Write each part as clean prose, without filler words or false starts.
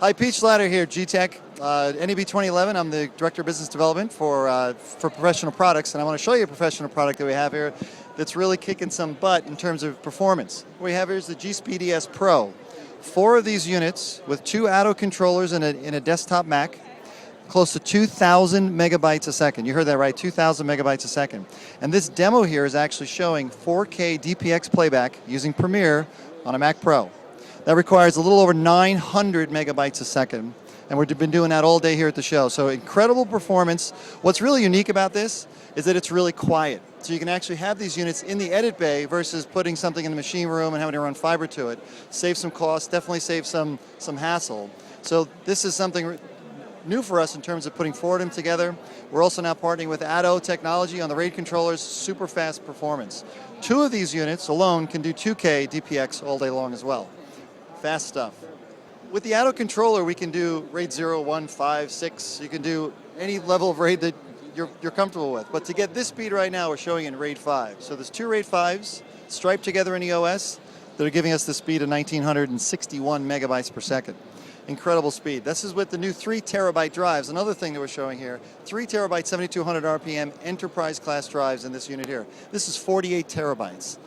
Hi, Pete Schlatter here, G-Tech, NAB 2011. I'm the Director of Business Development for professional products, and I want to show you a professional product that we have here that's really kicking some butt in terms of performance. What we have here is the G-Speed ES Pro. 4 of these units with 2 Atto controllers in a desktop Mac, close to 2,000 megabytes a second. You heard that right, 2,000 megabytes a second. And this demo here is actually showing 4K DPX playback using Premiere on a Mac Pro. That requires a little over 900 megabytes a second, and we've been doing that all day here at the show. So incredible performance. What's really unique about this is that it's really quiet. So you can actually have these units in the edit bay versus putting something in the machine room and having to run fiber to it. Save some cost, definitely save some hassle. So this is something new for us in terms of putting Fordham together. We're also now partnering with Atto technology on the RAID controllers, super fast performance. 2 of these units alone can do 2K DPX all day long as well. Fast stuff. With the Atto controller, we can do RAID 0, 1, 5, 6. You can do any level of RAID that you're comfortable with. But to get this speed right now, we're showing in RAID 5. So there's 2 RAID 5s striped together in the OS that are giving us the speed of 1,961 megabytes per second. Incredible speed. This is with the new 3 terabyte drives. Another thing that we're showing here, 3 terabyte 7200 RPM enterprise class drives in this unit here. This is 48 terabytes.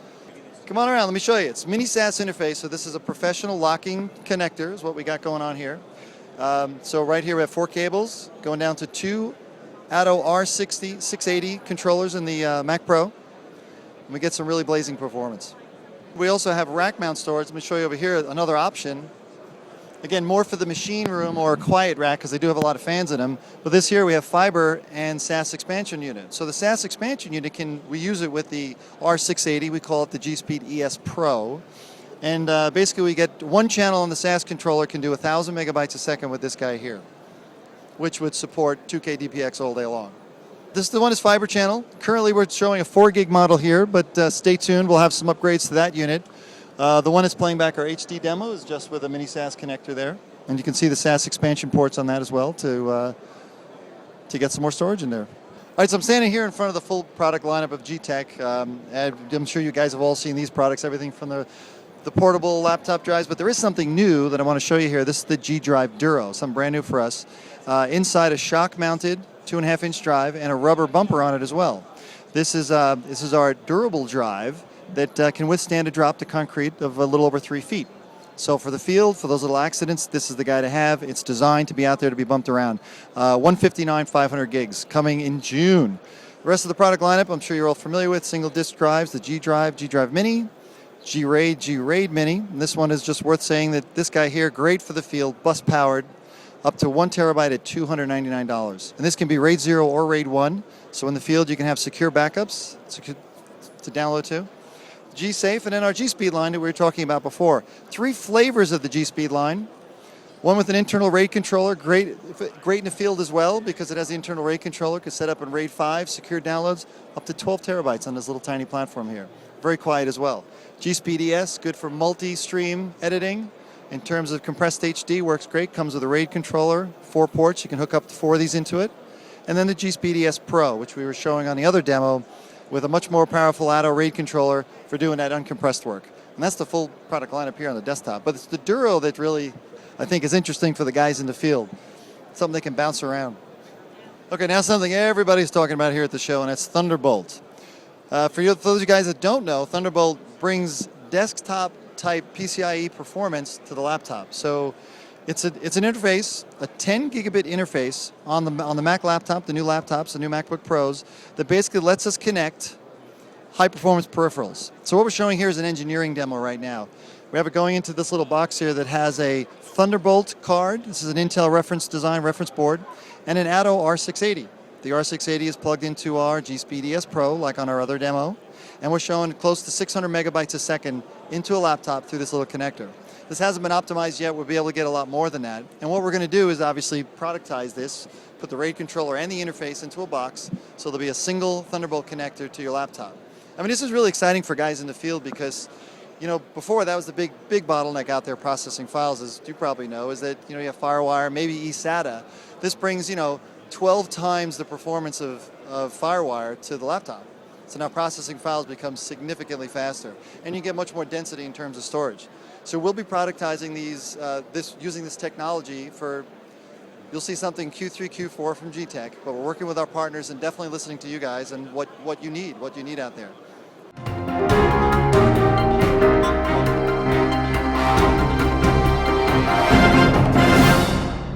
Come on around, let me show you. It's mini SAS interface, so this is a professional locking connector is what we got going on here. So right here we have 4 cables going down to 2 Atto R60, 680 controllers in the Mac Pro. And we get some really blazing performance. We also have rack mount storage. Let me show you over here another option. Again, more for the machine room or a quiet rack because they do have a lot of fans in them. But this here we have fiber and SAS expansion unit. So the SAS expansion unit, we use it with the R680. We call it the G-Speed ES Pro. And basically we get 1 channel on the SAS controller can do 1,000 megabytes a second with this guy here, which would support 2K DPX all day long. This is the one is fiber channel. Currently we're showing a 4 gig model here, but stay tuned. We'll have some upgrades to that unit. The one that's playing back our HD demo is just with a mini SAS connector there. And you can see the SAS expansion ports on that as well to get some more storage in there. All right, so I'm standing here in front of the full product lineup of G-Tech. I'm sure you guys have all seen these products, everything from the portable laptop drives, but there is something new that I want to show you here. This is the G-Drive Duro, something brand new for us. Inside a shock-mounted 2.5-inch drive and a rubber bumper on it as well. This is our durable drive that can withstand a drop to concrete of a little over 3 feet. So for the field, for those little accidents, this is the guy to have. It's designed to be out there to be bumped around. 159, 500 gigs, coming in June. The rest of the product lineup, I'm sure you're all familiar with. Single disc drives, the G-Drive, G-Drive Mini, G-RAID, G-RAID Mini. And this one is just worth saying that this guy here, great for the field, bus powered, up to 1 terabyte at $299. And this can be RAID 0 or RAID 1. So in the field, you can have secure backups to download to. G-Safe, and then our G-Speed line that we were talking about before. 3 flavors of the G-Speed line. One with an internal RAID controller, great in the field as well because it has the internal RAID controller, can set up in RAID 5, secure downloads, up to 12 terabytes on this little tiny platform here. Very quiet as well. G-Speed ES, good for multi-stream editing. In terms of compressed HD, works great, comes with a RAID controller, 4 ports, you can hook up 4 of these into it. And then the G-Speed ES Pro, which we were showing on the other demo, with a much more powerful Atto RAID controller for doing that uncompressed work. And that's the full product lineup here on the desktop. But it's the Duro that really, I think, is interesting for the guys in the field. Something they can bounce around. Okay, now something everybody's talking about here at the show, and that's Thunderbolt. For those of you guys that don't know, Thunderbolt brings desktop-type PCIe performance to the laptop. So it's an interface, a 10 gigabit interface on the Mac laptop, the new laptops, the new MacBook Pros, that basically lets us connect high-performance peripherals. So what we're showing here is an engineering demo right now. We have it going into this little box here that has a Thunderbolt card. This is an Intel reference board, and an Atto R680. The R680 is plugged into our G-Speed ES Pro, like on our other demo, and we're showing close to 600 megabytes a second into a laptop through this little connector. This hasn't been optimized yet. We'll be able to get a lot more than that. And what we're going to do is obviously productize this, put the RAID controller and the interface into a box, so there'll be a single Thunderbolt connector to your laptop. I mean, this is really exciting for guys in the field because, you know, before that was the big bottleneck out there processing files, as you probably know, is that, you know, you have FireWire, maybe eSATA. This brings, 12 times the performance of FireWire to the laptop. So now processing files becomes significantly faster, and you get much more density in terms of storage. So we'll be productizing these, using this technology for, you'll see something Q3, Q4 from G-Tech, but we're working with our partners and definitely listening to you guys and what you need out there.